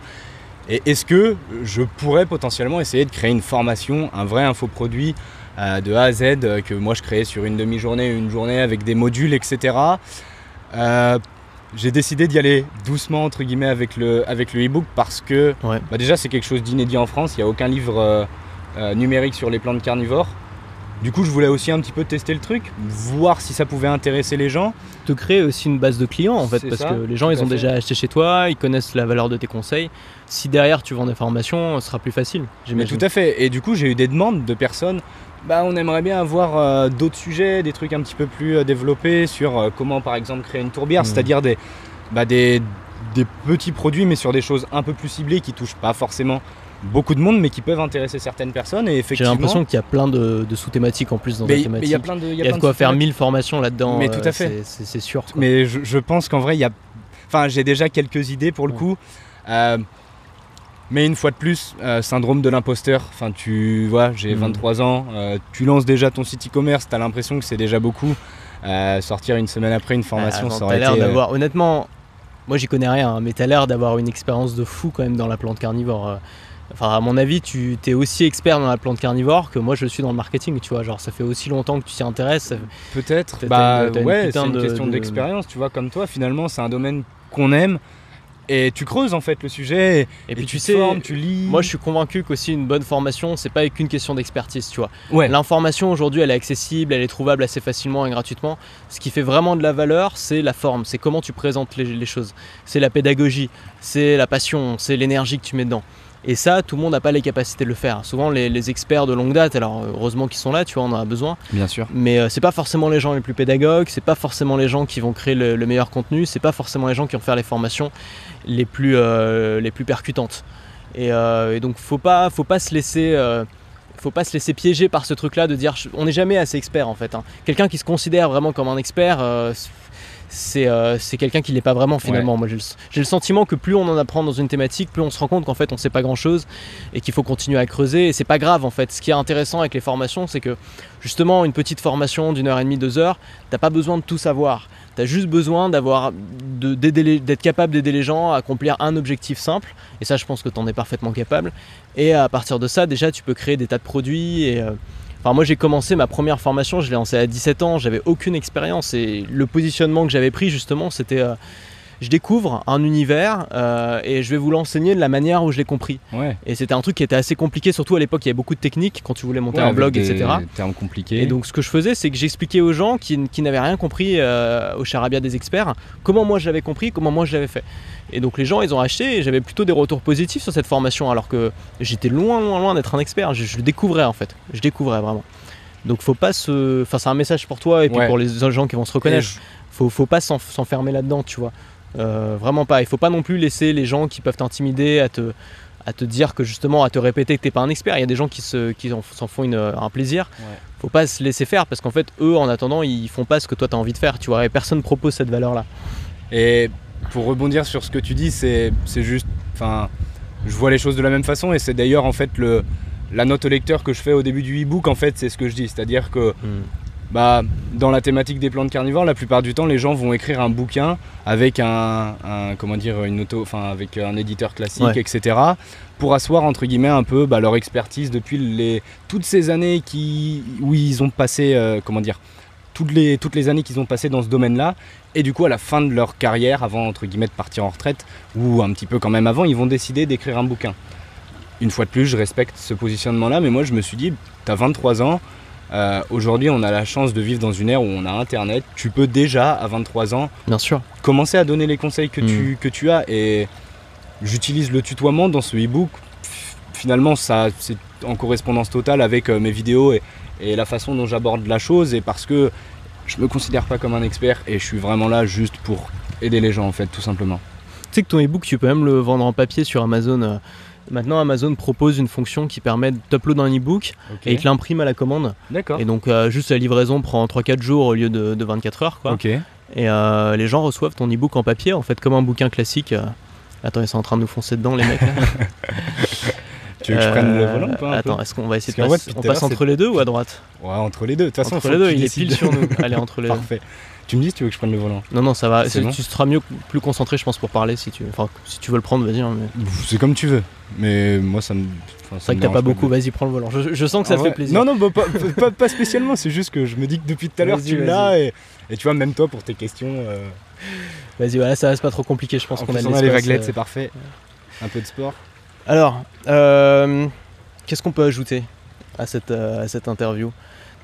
et est-ce que je pourrais potentiellement essayer de créer une formation, un vrai infoproduit de A à Z, que moi je créais sur une demi-journée, une journée avec des modules, etc. J'ai décidé d'y aller doucement entre guillemets avec le e-book parce que déjà c'est quelque chose d'inédit en France, il n'y a aucun livre numérique sur les plantes carnivores. Du coup, je voulais aussi un petit peu tester le truc, voir si ça pouvait intéresser les gens. Te créer aussi une base de clients en fait, parce que les gens ils ont déjà acheté chez toi, ils connaissent la valeur de tes conseils. Si derrière tu vends des formations, ce sera plus facile, j'imagine. Mais tout à fait. Et du coup, j'ai eu des demandes de personnes. On aimerait bien avoir d'autres sujets, des trucs un petit peu plus développés sur comment par exemple créer une tourbière, c'est-à-dire des petits produits mais sur des choses un peu plus ciblées qui touchent pas forcément beaucoup de monde mais qui peuvent intéresser certaines personnes. Et effectivement, j'ai l'impression qu'il y a plein de sous-thématiques en plus dans la thématique. Il y a de quoi faire 1000 formations là-dedans. Mais tout à fait. C'est sûr. Quoi. Mais je pense qu'en vrai, j'ai déjà quelques idées pour le coup. Mais une fois de plus, syndrome de l'imposteur. Tu vois, j'ai 23 ans, tu lances déjà ton site e-commerce, tu as l'impression que c'est déjà beaucoup. Sortir une semaine après une formation, ça aurait été... d'avoir, honnêtement, moi j'y connais rien, mais tu as l'air d'avoir une expérience de fou quand même dans la plante carnivore. À mon avis, tu es aussi expert dans la plante carnivore que moi je suis dans le marketing, tu vois. Genre, ça fait aussi longtemps que tu t'y intéresses. Peut-être. C'est une question d'expérience, tu vois, comme toi. Finalement, c'est un domaine qu'on aime. Et tu creuses en fait le sujet, et puis tu sais, formes, tu lis. Moi je suis convaincu qu'aussi une bonne formation, c'est pas qu'une question d'expertise, tu vois. Ouais. L'information aujourd'hui elle est accessible, elle est trouvable assez facilement et gratuitement. Ce qui fait vraiment de la valeur, c'est la forme, c'est comment tu présentes les choses. C'est la pédagogie, c'est la passion, c'est l'énergie que tu mets dedans. Et ça, tout le monde n'a pas les capacités de le faire. Souvent, les experts de longue date, alors heureusement qu'ils sont là, tu vois, on en a besoin. Bien sûr. Mais c'est pas forcément les gens les plus pédagogues, c'est pas forcément les gens qui vont créer le meilleur contenu, c'est pas forcément les gens qui vont faire les formations les plus percutantes. Et donc, faut pas se laisser piéger par ce truc-là de dire on n'est jamais assez expert en fait. Quelqu'un qui se considère vraiment comme un expert. C'est quelqu'un qui l'est pas vraiment finalement. Moi j'ai le sentiment que plus on en apprend dans une thématique, plus on se rend compte qu'en fait on sait pas grand chose et qu'il faut continuer à creuser, et c'est pas grave en fait. Ce qui est intéressant avec les formations, c'est que justement une petite formation d'1h30, 2 heures, t'as pas besoin de tout savoir, t'as juste besoin d'être capable d'aider les gens à accomplir un objectif simple, et ça je pense que t'en es parfaitement capable, et à partir de ça déjà tu peux créer des tas de produits. Et moi j'ai commencé ma première formation, je l'ai lancée à 17 ans, j'avais aucune expérience, et le positionnement que j'avais pris justement c'était je découvre un univers et je vais vous l'enseigner de la manière où je l'ai compris. Et c'était un truc qui était assez compliqué, surtout à l'époque il y avait beaucoup de techniques quand tu voulais monter un blog, etc. Termes compliqués. Et donc ce que je faisais, c'est que j'expliquais aux gens qui n'avaient rien compris au charabia des experts, comment moi je l'avais compris, comment moi je l'avais fait. Et donc les gens ils ont acheté, et j'avais plutôt des retours positifs sur cette formation, alors que j'étais loin d'être un expert, je le découvrais en fait, je découvrais vraiment. Donc faut pas c'est un message pour toi et puis pour les gens qui vont se reconnaître, faut pas s'enfermer là-dedans, tu vois. Vraiment pas, il faut pas non plus laisser les gens qui peuvent t'intimider à te dire que justement, à te répéter que t'es pas un expert. Il y a des gens qui s'en font un plaisir. Faut pas se laisser faire, parce qu'en fait eux en attendant ils font pas ce que toi t'as envie de faire, tu vois, et personne propose cette valeur là. Et pour rebondir sur ce que tu dis, c'est juste, je vois les choses de la même façon, et c'est d'ailleurs en fait la note au lecteur que je fais au début du e-book, en fait c'est ce que je dis, c'est-à-dire que dans la thématique des plantes carnivores, la plupart du temps les gens vont écrire un bouquin avec avec un éditeur classique, etc., pour asseoir entre guillemets un peu leur expertise depuis toutes ces années où ils ont passé, toutes les années qu'ils ont passées dans ce domaine-là. Et du coup, à la fin de leur carrière, avant entre guillemets de partir en retraite, ou un petit peu quand même avant, ils vont décider d'écrire un bouquin. Une fois de plus, je respecte ce positionnement-là, mais moi je me suis dit, t'as 23 ans, aujourd'hui on a la chance de vivre dans une ère où on a internet, tu peux déjà à 23 ans bien sûr commencer à donner les conseils que tu as, et j'utilise le tutoiement dans ce e-book. Finalement ça c'est en correspondance totale avec mes vidéos et la façon dont j'aborde la chose, et parce que je me considère pas comme un expert et je suis vraiment là juste pour aider les gens en fait, tout simplement. Tu sais que ton e-book, tu peux même le vendre en papier sur Amazon. Maintenant, Amazon propose une fonction qui permet d'uploader un e-book et il te l'imprime à la commande. D'accord. Et donc, juste la livraison prend 3-4 jours au lieu de 24 heures, quoi. Ok. Et les gens reçoivent ton e-book en papier, en fait, comme un bouquin classique. Attends, ils sont en train de nous foncer dedans, les mecs. Là. Tu veux que je prenne le volant ou pas Attends, est-ce qu'on va essayer de passer? On passe entre les deux ou à droite? Ouais, entre les deux. De toute façon, entre les deux, il est pile sur nous. Allez, entre les deux. Parfait. Tu me dis si tu veux que je prenne le volant? Non, ça va. Bon. Tu seras plus concentré, je pense, pour parler si tu veux le prendre, vas-y. Hein, mais... C'est comme tu veux. Mais moi, ça me. C'est vrai que t'as pas beaucoup, vas-y, prends le volant. Je sens que ça te fait plaisir. Non, pas spécialement. C'est juste que je me dis que depuis tout à l'heure, tu l'as. Et tu vois, même toi, pour tes questions. Vas-y, voilà, ça reste pas trop compliqué, je pense qu'on a les réglettes, c'est parfait. Un peu de sport. Alors, qu'est-ce qu'on peut ajouter à cette interview?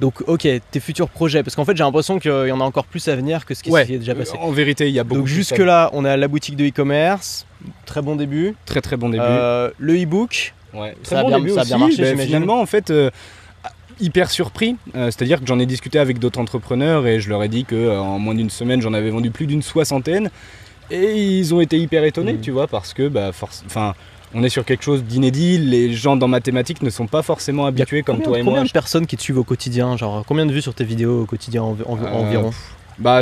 Donc, ok, tes futurs projets, parce qu'en fait j'ai l'impression qu'il y en a encore plus à venir que ce qui s'est déjà passé. En vérité, il y a beaucoup. Donc jusque-là, on a la boutique de e-commerce, très bon début. Très bon début. Le e-book, ça a bien marché, j'imagine. Finalement, en fait, hyper surpris. C'est-à-dire que j'en ai discuté avec d'autres entrepreneurs et je leur ai dit qu'en moins d'une semaine, j'en avais vendu plus d'une 60aine. Et ils ont été hyper étonnés, tu vois, parce que on est sur quelque chose d'inédit, les gens dans ma thématique ne sont pas forcément habitués comme toi et moi. Combien de personnes qui te suivent au quotidien, genre combien de vues sur tes vidéos au quotidien environ?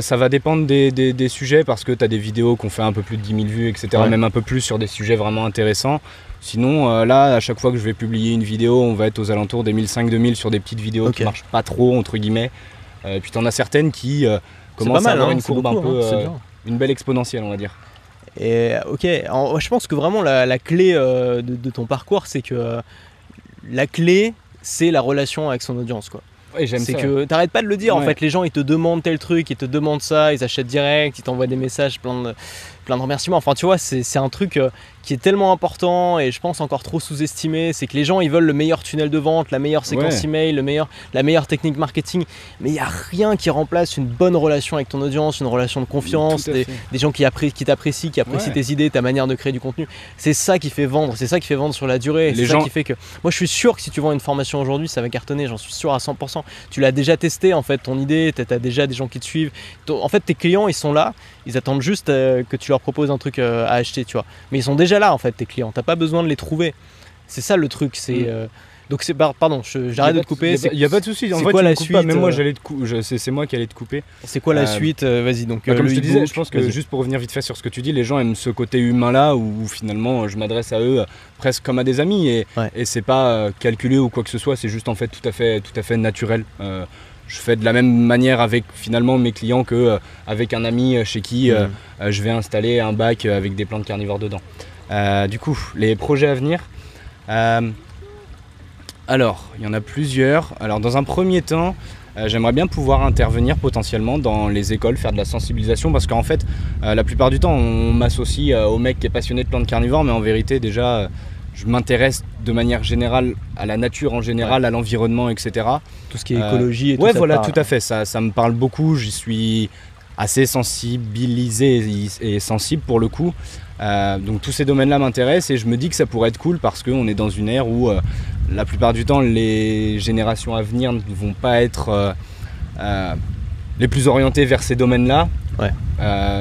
Ça va dépendre des sujets, parce que tu as des vidéos qui ont fait un peu plus de 10 000 vues, etc. Même un peu plus sur des sujets vraiment intéressants. Sinon, là, à chaque fois que je vais publier une vidéo, on va être aux alentours des 1500-2000 sur des petites vidéos qui marchent pas trop, entre guillemets. Puis tu en as certaines qui commencent à avoir une courbe un peu, une belle exponentielle, on va dire. Et ok, je pense que vraiment la clé de ton parcours, c'est que la clé, c'est la relation avec son audience, quoi. Ouais, j'aime ça. C'est que t'arrêtes pas de le dire, en fait, les gens ils te demandent tel truc, ils te demandent ça, ils achètent direct, ils t'envoient des messages plein de remerciements. Enfin, tu vois, c'est un truc qui est tellement important et je pense encore trop sous-estimé. C'est que les gens ils veulent le meilleur tunnel de vente, la meilleure séquence email, la meilleure technique marketing, mais il n'y a rien qui remplace une bonne relation avec ton audience, une relation de confiance, des gens qui t'apprécient, qui apprécient tes idées, ta manière de créer du contenu. C'est ça qui fait vendre, c'est ça qui fait vendre sur la durée. C'est ça qui fait que moi je suis sûr que si tu vends une formation aujourd'hui, ça va cartonner, j'en suis sûr à 100%. Tu l'as déjà testé en fait, ton idée, tu as déjà des gens qui te suivent. En fait, tes clients ils sont là, ils attendent juste que tu leur proposes un truc à acheter, tu vois. Mais ils sont déjà là en fait, tes clients, t'as pas besoin de les trouver. C'est ça le truc, c'est donc c'est pardon, j'arrête de te couper. Il y a pas de souci. En c'est vrai, quoi la suite pas, même moi c'est moi qui allais te couper. C'est quoi la suite? Vas-y donc. Comme je te disais, je pense que juste pour revenir vite fait sur ce que tu dis, les gens aiment ce côté humain là où finalement je m'adresse à eux presque comme à des amis et c'est pas calculé ou quoi que ce soit, c'est juste en fait tout à fait naturel. Je fais de la même manière avec finalement mes clients que avec un ami chez qui je vais installer un bac avec des plantes carnivores dedans. Du coup, les projets à venir. Alors, il y en a plusieurs. Alors, dans un premier temps, j'aimerais bien pouvoir intervenir potentiellement dans les écoles, faire de la sensibilisation, parce qu'en fait, la plupart du temps, on m'associe au mec qui est passionné de plantes carnivores, mais en vérité, déjà, je m'intéresse de manière générale à la nature en général, à l'environnement, etc. Tout ce qui est écologie et tout ça. Ouais, voilà, tout à fait. Ça me parle beaucoup. J'y suis assez sensibilisé et sensible pour le coup. Donc tous ces domaines-là m'intéressent et je me dis que ça pourrait être cool parce qu'on est dans une ère où la plupart du temps les générations à venir ne vont pas être les plus orientées vers ces domaines-là.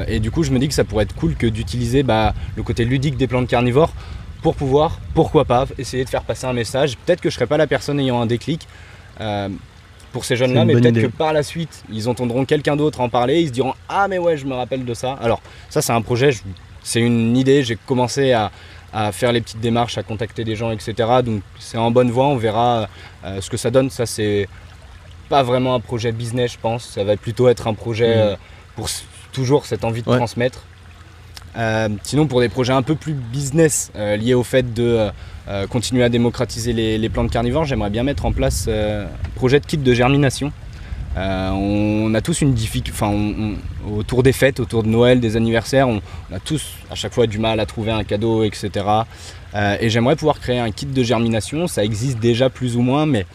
Et du coup je me dis que ça pourrait être cool que d'utiliser le côté ludique des plantes carnivores pour pouvoir, pourquoi pas, essayer de faire passer un message. Peut-être que je ne serai pas la personne ayant un déclic pour ces jeunes-là, mais peut-être que par la suite ils entendront quelqu'un d'autre en parler, ils se diront « Ah mais ouais, je me rappelle de ça ». Alors ça c'est un projet, c'est une idée, j'ai commencé à faire les petites démarches, à contacter des gens, etc. Donc c'est en bonne voie, on verra ce que ça donne. Ça c'est pas vraiment un projet business, je pense. Ça va plutôt être un projet pour toujours cette envie de transmettre. Sinon pour des projets un peu plus business liés au fait de continuer à démocratiser les plantes carnivores, j'aimerais bien mettre en place un projet de kit de germination. On a tous une difficulté, autour des fêtes, autour de Noël, des anniversaires, on a tous à chaque fois du mal à trouver un cadeau, etc. Et j'aimerais pouvoir créer un kit de germination, ça existe déjà plus ou moins, mais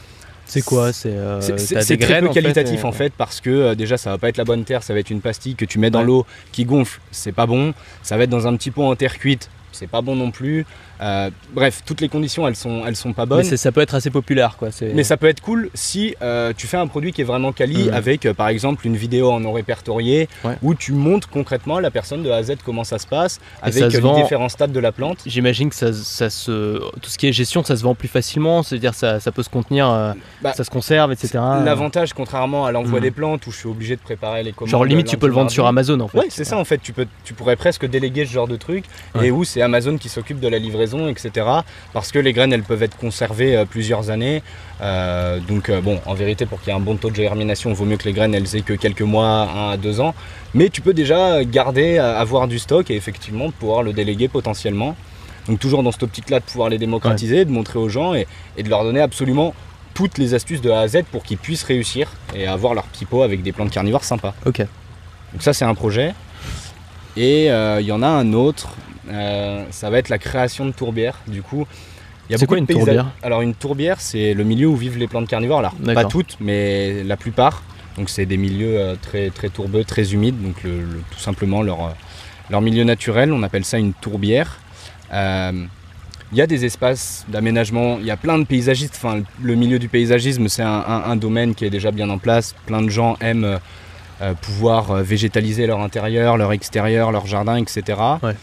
c'est quoi? C'est très peu qualitatif en fait, parce que déjà ça va pas être la bonne terre, ça va être une pastille que tu mets dans l'eau qui gonfle, c'est pas bon. Ça va être dans un petit pot en terre cuite, c'est pas bon non plus. Bref, toutes les conditions elles sont pas bonnes. Mais ça peut être assez populaire quoi. Mais ça peut être cool si tu fais un produit qui est vraiment quali avec par exemple une vidéo en non répertorié où tu montres concrètement à la personne de A à Z comment ça se passe avec les différents stades de la plante. J'imagine que tout ce qui est gestion ça se vend plus facilement, c'est-à-dire ça peut se contenir, ça se conserve, etc. L'avantage contrairement à l'envoi des plantes où je suis obligé de préparer les commandes. Genre limite tu peux le vendre sur Amazon en fait. Ouais c'est ça en fait, tu pourrais presque déléguer ce genre de truc et où c'est Amazon qui s'occupe de la livraison etc. Parce que les graines elles peuvent être conservées plusieurs années. Donc bon en vérité pour qu'il y ait un bon taux de germination il vaut mieux que les graines elles aient que quelques mois, 1 à 2 ans. Mais tu peux déjà garder, avoir du stock et effectivement pouvoir le déléguer potentiellement. Donc toujours dans cette optique-là de pouvoir les démocratiser, de montrer aux gens et de leur donner absolument toutes les astuces de A à Z pour qu'ils puissent réussir et avoir leur petit pot avec des plantes carnivores sympas. Ok. Donc ça c'est un projet. Et il y en a un autre, ça va être la création de tourbières. Du coup, il y a c'est quoi une tourbière? Alors une tourbière c'est le milieu où vivent les plantes carnivores. Alors pas toutes mais la plupart. Donc c'est des milieux très, très tourbeux, très humides. Donc tout simplement leur milieu naturel, on appelle ça une tourbière. Il y a des espaces d'aménagement, il y a plein de paysagistes, enfin le milieu du paysagisme c'est un domaine qui est déjà bien en place, plein de gens aiment pouvoir végétaliser leur intérieur, leur extérieur, leur jardin, etc. Ouais.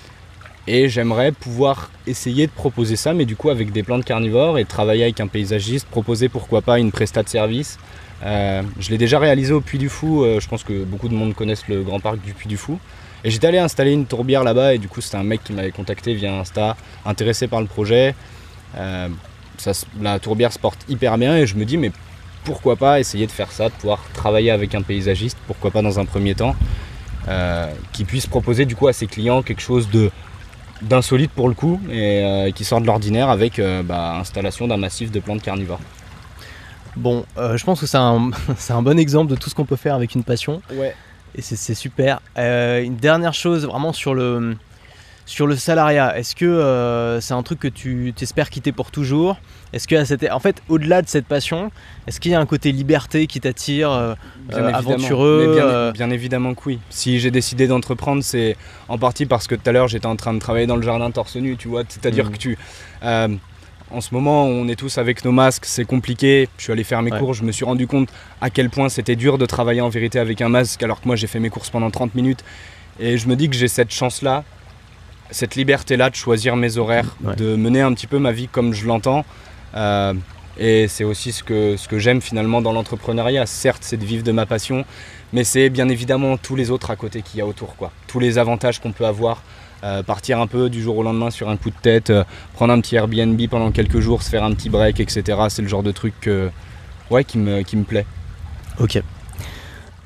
Et j'aimerais pouvoir essayer de proposer ça, mais du coup avec des plantes carnivores et de travailler avec un paysagiste, proposer pourquoi pas une prestat de service. Je l'ai déjà réalisé au Puy du Fou, je pense que beaucoup de monde connaissent le grand parc du Puy du Fou. Et j'étais allé installer une tourbière là-bas et du coup c'était un mec qui m'avait contacté via Insta, intéressé par le projet. La tourbière se porte hyper bien et je me dis mais pourquoi pas essayer de faire ça, de pouvoir travailler avec un paysagiste, pourquoi pas dans un premier temps, qui puisse proposer du coup à ses clients quelque chose d'insolite pour le coup et qui sort de l'ordinaire avec installation d'un massif de plantes carnivores. Bon, je pense que c'est un bon exemple de tout ce qu'on peut faire avec une passion. Ouais. Et c'est super. Une dernière chose vraiment sur le salariat. Est-ce que c'est un truc que tu t'espères quitter pour toujours? Est-ce que en fait, au-delà de cette passion, est-ce qu'il y a un côté liberté qui t'attire, aventureux? Bien évidemment que oui. Si j'ai décidé d'entreprendre, c'est en partie parce que tout à l'heure j'étais en train de travailler dans le jardin torse nu, tu vois. C'est-à-dire que en ce moment, on est tous avec nos masques, c'est compliqué. Je suis allé faire mes cours, je me suis rendu compte à quel point c'était dur de travailler en vérité avec un masque, alors que moi j'ai fait mes courses pendant 30 minutes. Et je me dis que j'ai cette chance-là, cette liberté-là de choisir mes horaires, de mener un petit peu ma vie comme je l'entends. Et c'est aussi ce que j'aime finalement dans l'entrepreneuriat. Certes, c'est de vivre de ma passion, mais c'est bien évidemment tous les autres à côté qu'il y a autour, quoi. Tous les avantages qu'on peut avoir. Partir un peu du jour au lendemain sur un coup de tête, prendre un petit Airbnb pendant quelques jours, se faire un petit break, etc. C'est le genre de truc qui me plaît. Ok.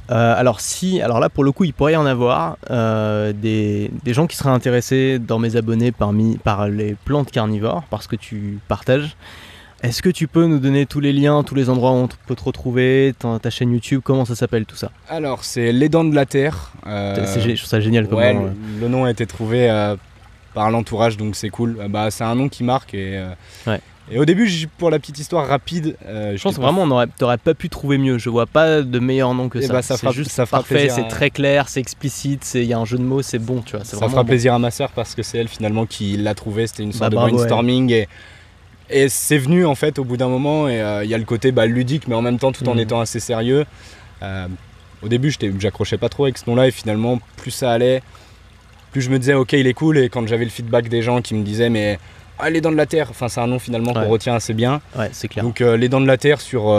Alors là pour le coup il pourrait y en avoir des gens qui seraient intéressés dans mes abonnés par les plantes carnivores, parce que tu partages. Est-ce que tu peux nous donner tous les liens, tous les endroits où on peut te retrouver, ta chaîne YouTube, comment ça s'appelle tout ça? Alors c'est Les Dents de la Terre. Je trouve ça génial. Le nom a été trouvé par l'entourage, donc c'est cool. C'est un nom qui marque et au début, pour la petite histoire rapide, je pense vraiment t'aurais pas pu trouver mieux. Je vois pas de meilleur nom que ça. C'est juste parfait, c'est très clair, c'est explicite, il y a un jeu de mots, c'est bon, tu vois. Ça fera plaisir à ma sœur parce que c'est elle finalement qui l'a trouvé. C'était une sorte de brainstorming et c'est venu en fait au bout d'un moment et il y a le côté ludique mais en même temps tout en étant assez sérieux. Au début j'accrochais pas trop avec ce nom-là et finalement plus ça allait, plus je me disais ok il est cool, et quand j'avais le feedback des gens qui me disaient mais Les Dents de la Terre, enfin c'est un nom finalement qu'on retient assez bien. Ouais, c'est clair. Donc Les Dents de la Terre sur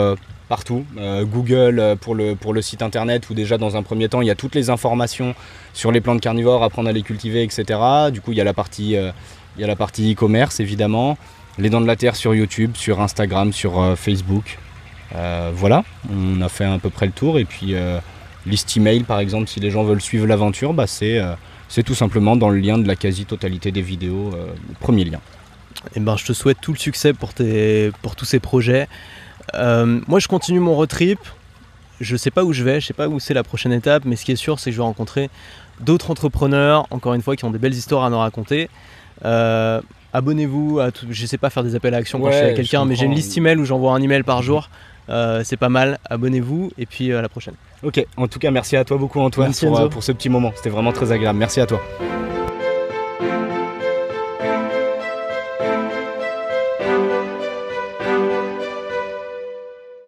partout, Google pour le site internet où déjà dans un premier temps il y a toutes les informations sur les plantes carnivores, apprendre à les cultiver, etc. Du coup il y a la partie e-commerce évidemment. Les Dents de la Terre sur YouTube, sur Instagram, sur Facebook. Voilà, on a fait à peu près le tour. Et puis liste email par exemple, si les gens veulent suivre l'aventure, c'est tout simplement dans le lien de la quasi-totalité des vidéos, le premier lien. Et je te souhaite tout le succès pour tous ces projets. Moi je continue mon road trip. Je sais pas où je vais, je sais pas où c'est la prochaine étape, mais ce qui est sûr c'est que je vais rencontrer d'autres entrepreneurs, encore une fois, qui ont des belles histoires à nous raconter. Abonnez-vous à tout. Je sais pas faire des appels à action quand je suis avec quelqu'un, mais j'ai une liste email où j'envoie un email par jour. C'est pas mal, abonnez-vous et puis à la prochaine. Ok, en tout cas merci à toi beaucoup Antoine pour ce petit moment, c'était vraiment très agréable, merci à toi.